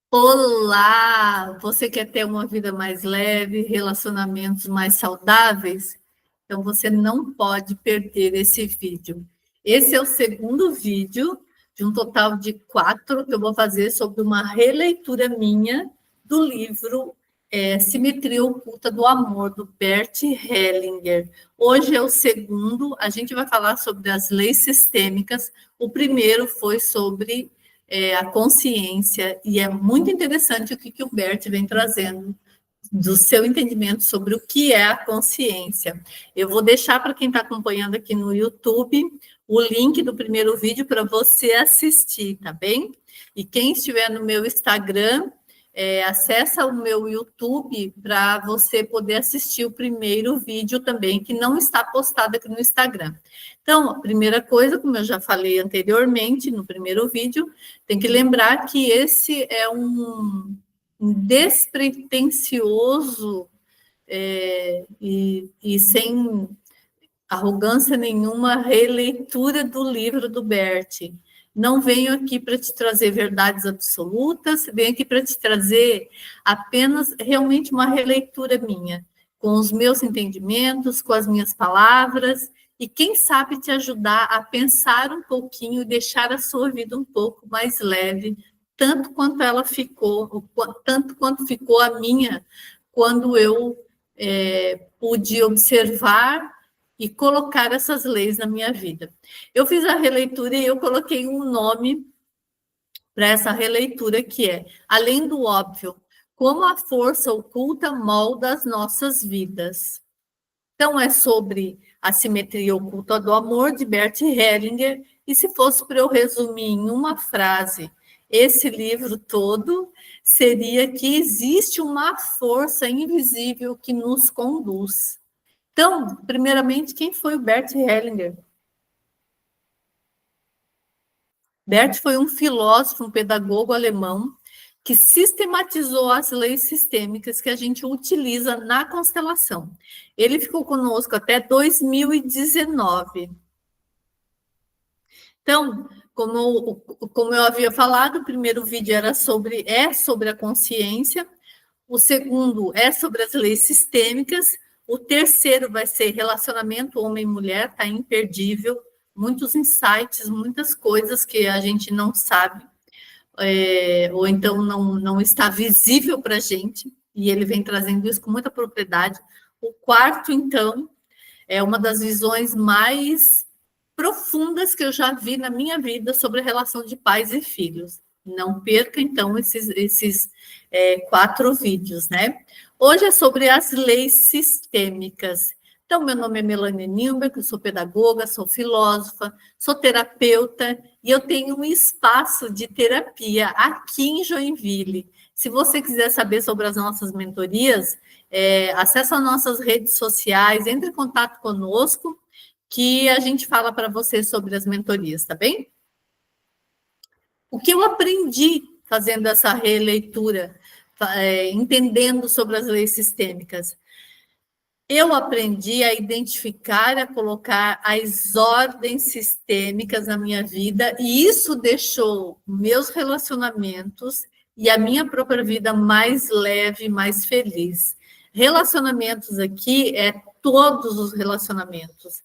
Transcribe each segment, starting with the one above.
Olá! Você quer ter uma vida mais leve, relacionamentos mais saudáveis? Então você não pode perder esse vídeo. Esse é o segundo vídeo de um total de 4 que eu vou fazer sobre uma releitura minha do livro Simetria Oculta do Amor, do Bert Hellinger. Hoje é o segundo, a gente vai falar sobre as leis sistêmicas. O primeiro foi sobre a consciência, e é muito interessante o que o Bert vem trazendo do seu entendimento sobre o que é a consciência. Eu vou deixar para quem está acompanhando aqui no YouTube o link do primeiro vídeo para você assistir, tá bem? E quem estiver no meu Instagram, acessa o meu YouTube para você poder assistir o primeiro vídeo também, que não está postado aqui no Instagram. Então, a primeira coisa, como eu já falei anteriormente no primeiro vídeo, tem que lembrar que esse é um despretensioso e sem arrogância nenhuma releitura do livro do Bert. Não venho aqui para te trazer verdades absolutas, venho aqui para te trazer apenas realmente uma releitura minha, com os meus entendimentos, com as minhas palavras, e quem sabe te ajudar a pensar um pouquinho e deixar a sua vida um pouco mais leve, tanto quanto ela ficou, tanto quanto ficou a minha, quando eu pude observar e colocar essas leis na minha vida. Eu fiz a releitura e eu coloquei um nome para essa releitura que é, além do óbvio, como a força oculta molda as nossas vidas. Então, é sobre a simetria oculta do amor, de Bert Hellinger, e se fosse para eu resumir em uma frase esse livro todo, seria que existe uma força invisível que nos conduz. Então, primeiramente, quem foi o Bert Hellinger? Bert foi um filósofo, um pedagogo alemão que sistematizou as leis sistêmicas que a gente utiliza na constelação. Ele ficou conosco até 2019. Então, como eu havia falado, o primeiro vídeo era sobre a consciência, o segundo é sobre as leis sistêmicas, o terceiro vai ser relacionamento homem-mulher, tá imperdível, muitos insights, muitas coisas que a gente não sabe, ou então não está visível para a gente, e ele vem trazendo isso com muita propriedade. O quarto, então, é uma das visões mais profundas que eu já vi na minha vida sobre a relação de pais e filhos. Não perca, então, esses 4 vídeos, né? Hoje é sobre as leis sistêmicas. Então, meu nome é Melanie Nimberg, eu sou pedagoga, sou filósofa, sou terapeuta e eu tenho um espaço de terapia aqui em Joinville. Se você quiser saber sobre as nossas mentorias, acesse as nossas redes sociais, entre em contato conosco, que a gente fala para você sobre as mentorias, tá bem? O que eu aprendi fazendo essa releitura, entendendo sobre as leis sistêmicas? Eu aprendi a identificar, a colocar as ordens sistêmicas na minha vida, e isso deixou meus relacionamentos e a minha própria vida mais leve, mais feliz. Relacionamentos aqui é todos os relacionamentos,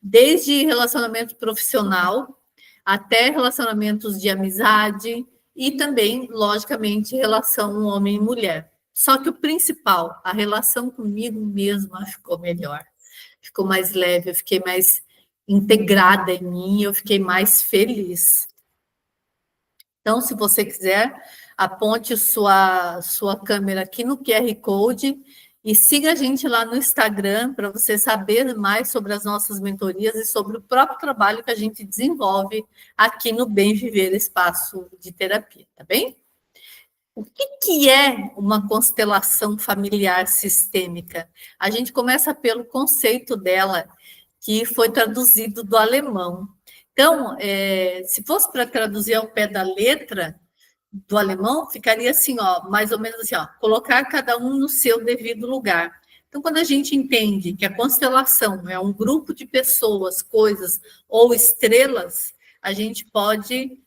desde relacionamento profissional até relacionamentos de amizade e também, logicamente, relação homem e mulher. Só que o principal, a relação comigo mesma ficou melhor, ficou mais leve, eu fiquei mais integrada em mim, eu fiquei mais feliz. Então, se você quiser, aponte sua câmera aqui no QR Code e siga a gente lá no Instagram para você saber mais sobre as nossas mentorias e sobre o próprio trabalho que a gente desenvolve aqui no Bem Viver Espaço de Terapia, tá bem? O que é uma constelação familiar sistêmica? A gente começa pelo conceito dela, que foi traduzido do alemão. Então, se fosse para traduzir ao pé da letra do alemão, ficaria assim, ó, mais ou menos assim, ó, colocar cada um no seu devido lugar. Então, quando a gente entende que a constelação é um grupo de pessoas, coisas ou estrelas, a gente pode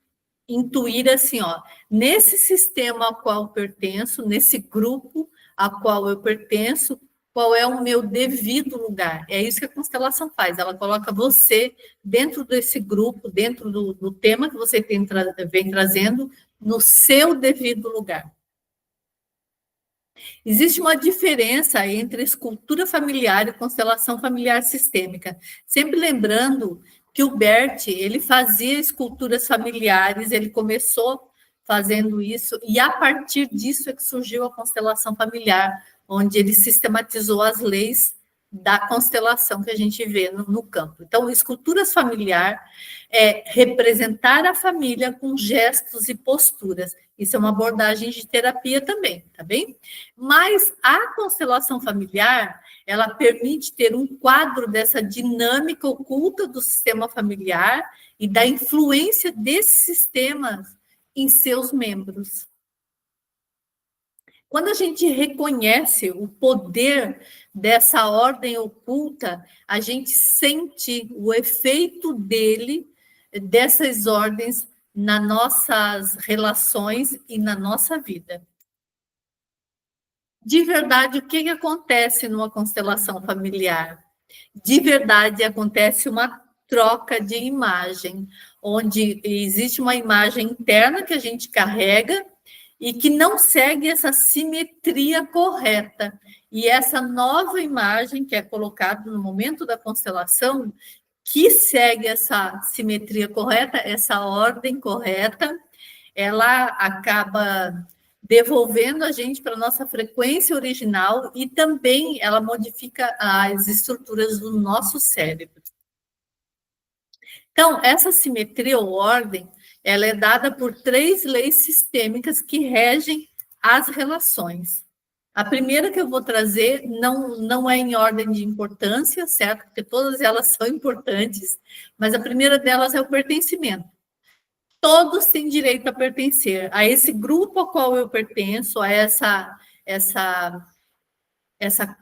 intuir assim, ó, nesse sistema ao qual eu pertenço, nesse grupo a qual eu pertenço, qual é o meu devido lugar. É isso que a constelação faz, ela coloca você dentro desse grupo, dentro do tema que você vem trazendo, no seu devido lugar. Existe uma diferença entre escultura familiar e constelação familiar sistêmica. Sempre lembrando que o Bert, ele fazia esculturas familiares, ele começou fazendo isso, e a partir disso é que surgiu a constelação familiar, onde ele sistematizou as leis da constelação que a gente vê no campo. Então, esculturas familiar é representar a família com gestos e posturas. Isso é uma abordagem de terapia também, tá bem? Mas a constelação familiar, ela permite ter um quadro dessa dinâmica oculta do sistema familiar e da influência desse sistema em seus membros. Quando a gente reconhece o poder dessa ordem oculta, a gente sente o efeito dele, dessas ordens, nas nossas relações e na nossa vida. De verdade, o que acontece numa constelação familiar? De verdade, acontece uma troca de imagem, onde existe uma imagem interna que a gente carrega e que não segue essa simetria correta. E essa nova imagem que é colocada no momento da constelação, que segue essa simetria correta, essa ordem correta, ela acaba devolvendo a gente para a nossa frequência original e também ela modifica as estruturas do nosso cérebro. Então, essa simetria ou ordem, ela é dada por 3 leis sistêmicas que regem as relações. A primeira que eu vou trazer não é em ordem de importância, certo? Porque todas elas são importantes, mas a primeira delas é o pertencimento. Todos têm direito a pertencer a esse grupo ao qual eu pertenço, a essa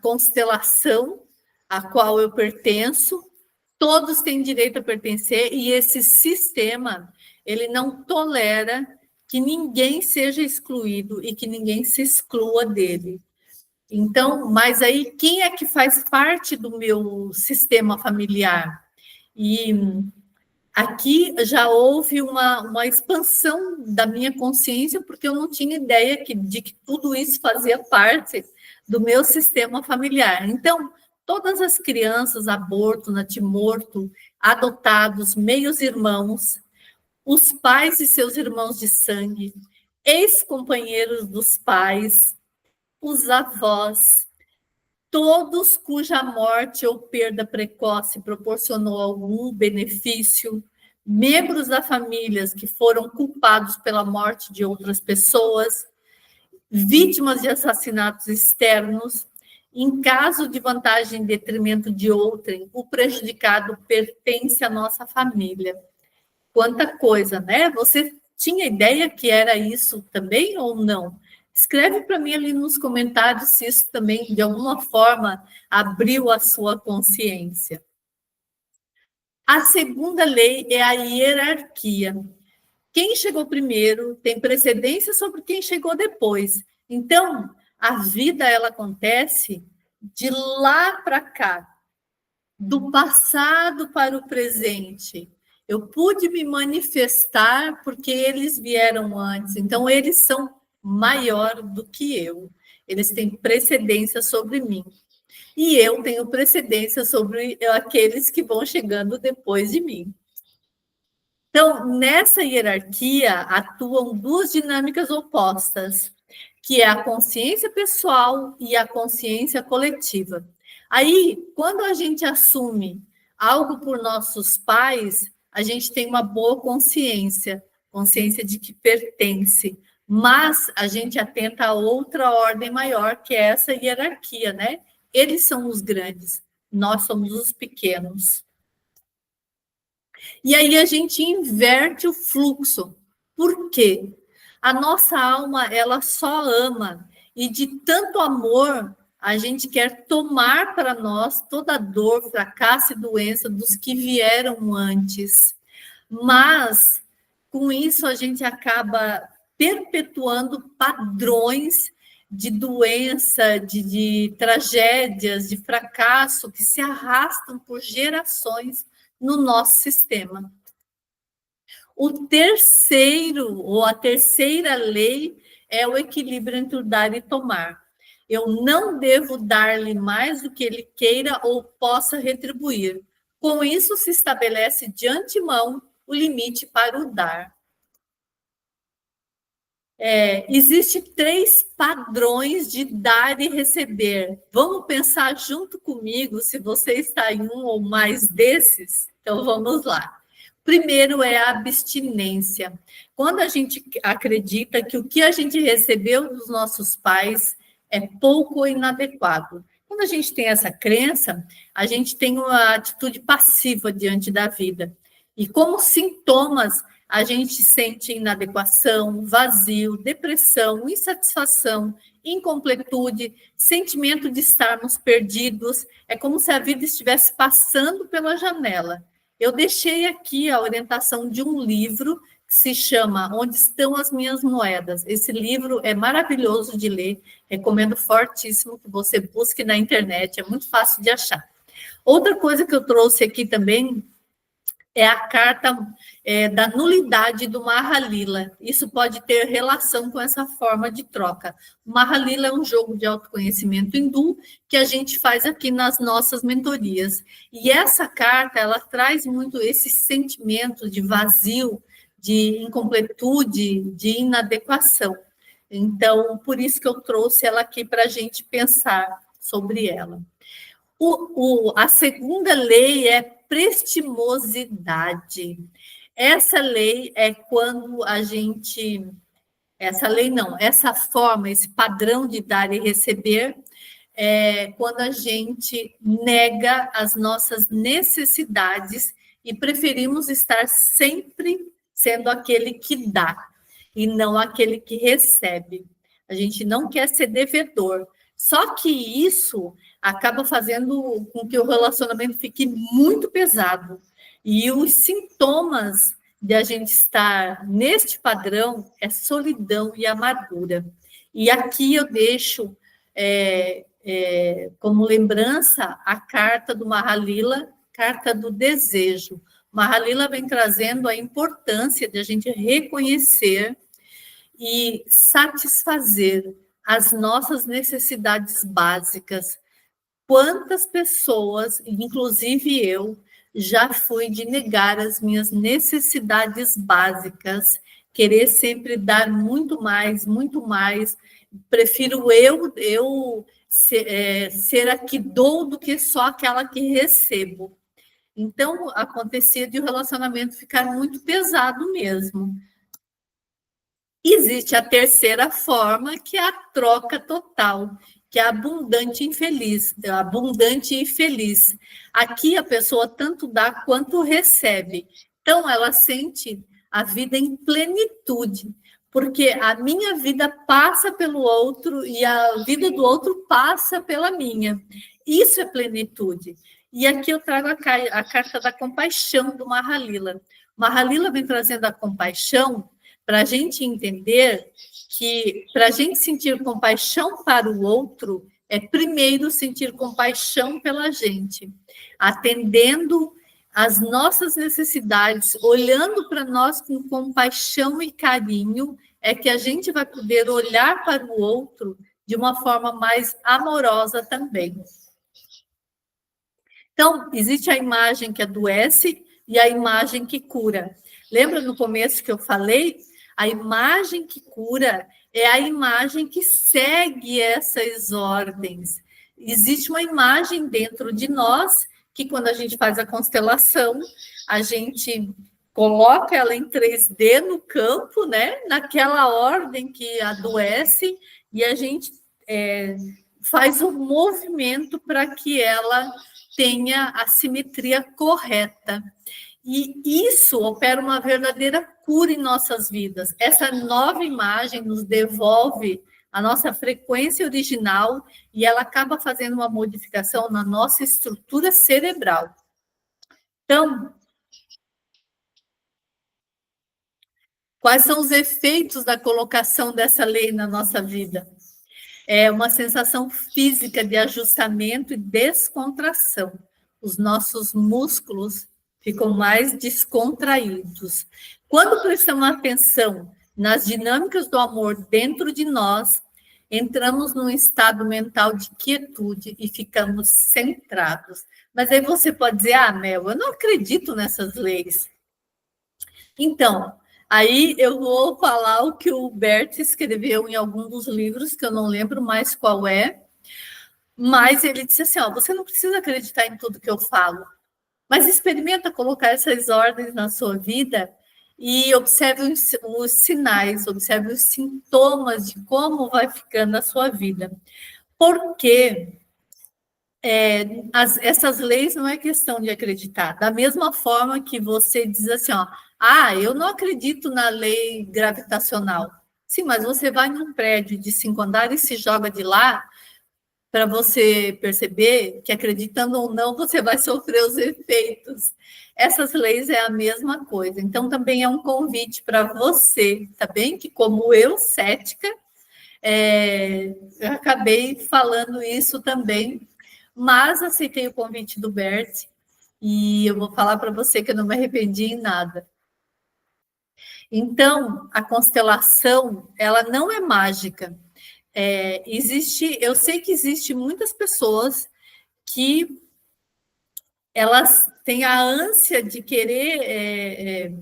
constelação a qual eu pertenço. Todos têm direito a pertencer e esse sistema, ele não tolera que ninguém seja excluído e que ninguém se exclua dele. Então, mas aí quem é que faz parte do meu sistema familiar? E aqui já houve uma expansão da minha consciência, porque eu não tinha ideia de que tudo isso fazia parte do meu sistema familiar. Então, todas as crianças, aborto, natimorto, adotados, meios-irmãos, os pais e seus irmãos de sangue, ex-companheiros dos pais, os avós, todos cuja morte ou perda precoce proporcionou algum benefício, membros da família que foram culpados pela morte de outras pessoas, vítimas de assassinatos externos, em caso de vantagem em detrimento de outrem, o prejudicado pertence à nossa família. Quanta coisa, né? Você tinha ideia que era isso também ou não? Escreve para mim ali nos comentários se isso também, de alguma forma, abriu a sua consciência. A segunda lei é a hierarquia. Quem chegou primeiro tem precedência sobre quem chegou depois. Então, a vida ela acontece de lá para cá, do passado para o presente. Eu pude me manifestar porque eles vieram antes, então eles são maior do que eu. Eles têm precedência sobre mim. E eu tenho precedência sobre aqueles que vão chegando depois de mim. Então, nessa hierarquia atuam 2 dinâmicas opostas, que é a consciência pessoal e a consciência coletiva. Aí, quando a gente assume algo por nossos pais, a gente tem uma boa consciência de que pertence, mas a gente atenta a outra ordem maior, que é essa hierarquia, né? Eles são os grandes, nós somos os pequenos. E aí a gente inverte o fluxo. Por quê? A nossa alma, ela só ama, e de tanto amor, a gente quer tomar para nós toda a dor, fracasso e doença dos que vieram antes. Mas, com isso, a gente acaba perpetuando padrões de doença, de tragédias, de fracasso que se arrastam por gerações no nosso sistema. O terceiro, ou a terceira lei, é o equilíbrio entre o dar e tomar. Eu não devo dar-lhe mais do que ele queira ou possa retribuir. Com isso, se estabelece de antemão o limite para o dar. Existem 3 padrões de dar e receber. Vamos pensar junto comigo se você está em um ou mais desses? Então, vamos lá. Primeiro é a abstinência. Quando a gente acredita que o que a gente recebeu dos nossos pais é pouco ou inadequado. Quando a gente tem essa crença, a gente tem uma atitude passiva diante da vida. E como sintomas, a gente sente inadequação, vazio, depressão, insatisfação, incompletude, sentimento de estarmos perdidos. É como se a vida estivesse passando pela janela. Eu deixei aqui a orientação de um livro que se chama Onde Estão as Minhas Moedas. Esse livro é maravilhoso de ler, recomendo fortíssimo que você busque na internet, é muito fácil de achar. Outra coisa que eu trouxe aqui também é a carta da nulidade do Mahalila. Isso pode ter relação com essa forma de troca. O Mahalila é um jogo de autoconhecimento hindu que a gente faz aqui nas nossas mentorias. E essa carta, ela traz muito esse sentimento de vazio, de incompletude, de inadequação. Então, por isso que eu trouxe ela aqui para a gente pensar sobre ela. A segunda lei é prestimosidade. Essa lei é quando a gente. Essa lei não, essa forma, esse padrão de dar e receber, é quando a gente nega as nossas necessidades e preferimos estar sempre sendo aquele que dá e não aquele que recebe. A gente não quer ser devedor. Só que isso acaba fazendo com que o relacionamento fique muito pesado. E os sintomas de a gente estar neste padrão é solidão e amargura. E aqui eu deixo como lembrança a carta do Mahalila, carta do desejo. Mahalila vem trazendo a importância de a gente reconhecer e satisfazer as nossas necessidades básicas. Quantas pessoas, inclusive eu, já fui de negar as minhas necessidades básicas, querer sempre dar muito mais, prefiro eu ser a que dou do que só aquela que recebo. Então, acontecia de o relacionamento ficar muito pesado mesmo. Existe a terceira forma, que é a troca total, que é abundante e feliz. Aqui a pessoa tanto dá quanto recebe. Então, ela sente a vida em plenitude, porque a minha vida passa pelo outro e a vida do outro passa pela minha. Isso é plenitude. E aqui eu trago a carta da compaixão do Mahalila. Mahalila vem trazendo a compaixão para a gente entender que, para a gente sentir compaixão para o outro, é primeiro sentir compaixão pela gente, atendendo às nossas necessidades, olhando para nós com compaixão e carinho, é que a gente vai poder olhar para o outro de uma forma mais amorosa também. Então, existe a imagem que adoece e a imagem que cura. Lembra no começo que eu falei? A imagem que cura é a imagem que segue essas ordens. Existe uma imagem dentro de nós que, quando a gente faz a constelação, a gente coloca ela em 3D no campo, né? Naquela ordem que adoece, e a gente faz um movimento para que ela tenha a simetria correta. E isso opera uma verdadeira cura em nossas vidas. Essa nova imagem nos devolve a nossa frequência original e ela acaba fazendo uma modificação na nossa estrutura cerebral. Então, Quais são os efeitos da colocação dessa lei na nossa vida? É uma sensação física de ajustamento e descontração. Os nossos músculos ficam mais descontraídos. Quando prestamos atenção nas dinâmicas do amor dentro de nós, entramos num estado mental de quietude e ficamos centrados. Mas aí você pode dizer, Mel, eu não acredito nessas leis. Então, aí eu vou falar o que o Bert escreveu em algum dos livros, que eu não lembro mais qual é, mas ele disse assim, você não precisa acreditar em tudo que eu falo, mas experimenta colocar essas ordens na sua vida e observe os sinais, observe os sintomas de como vai ficando a sua vida. Porque essas leis não é questão de acreditar. Da mesma forma que você diz assim, eu não acredito na lei gravitacional. Sim, mas você vai num prédio de 5 andares e se joga de lá para você perceber que, acreditando ou não, você vai sofrer os efeitos. Essas leis é a mesma coisa. Então, também é um convite para você, tá bem? Que como eu, cética, eu acabei falando isso também, mas aceitei o convite do Bert e eu vou falar para você que eu não me arrependi em nada. Então, a constelação, ela não é mágica. Eu sei que existe muitas pessoas que elas têm a ânsia de querer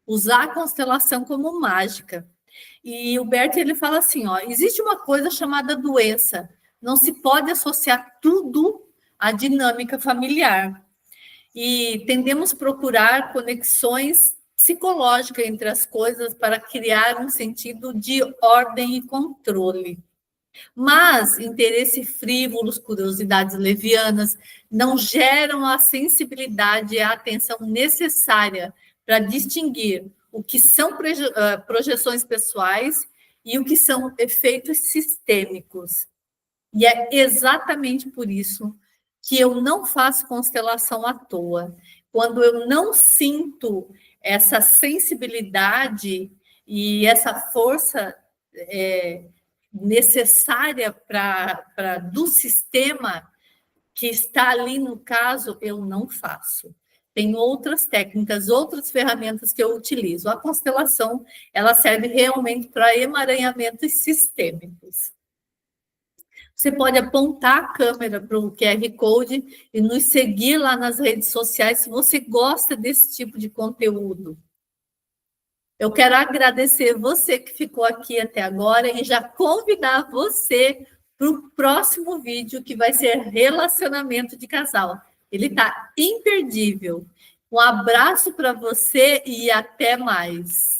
usar a constelação como mágica. E o Bert, ele fala assim, existe uma coisa chamada doença, não se pode associar tudo à dinâmica familiar. E tendemos a procurar conexões psicológicas entre as coisas para criar um sentido de ordem e controle. Mas interesses frívolos, curiosidades levianas, não geram a sensibilidade e a atenção necessária para distinguir o que são projeções pessoais e o que são efeitos sistêmicos. E é exatamente por isso que eu não faço constelação à toa. Quando eu não sinto essa sensibilidade e essa força necessária do sistema que está ali no caso, eu não faço. Tem outras técnicas, outras ferramentas que eu utilizo. A constelação, ela serve realmente para emaranhamentos sistêmicos. Você pode apontar a câmera para o QR Code e nos seguir lá nas redes sociais se você gosta desse tipo de conteúdo. Eu quero agradecer você que ficou aqui até agora e já convidar você para o próximo vídeo, que vai ser relacionamento de casal. Ele está imperdível. Um abraço para você e até mais.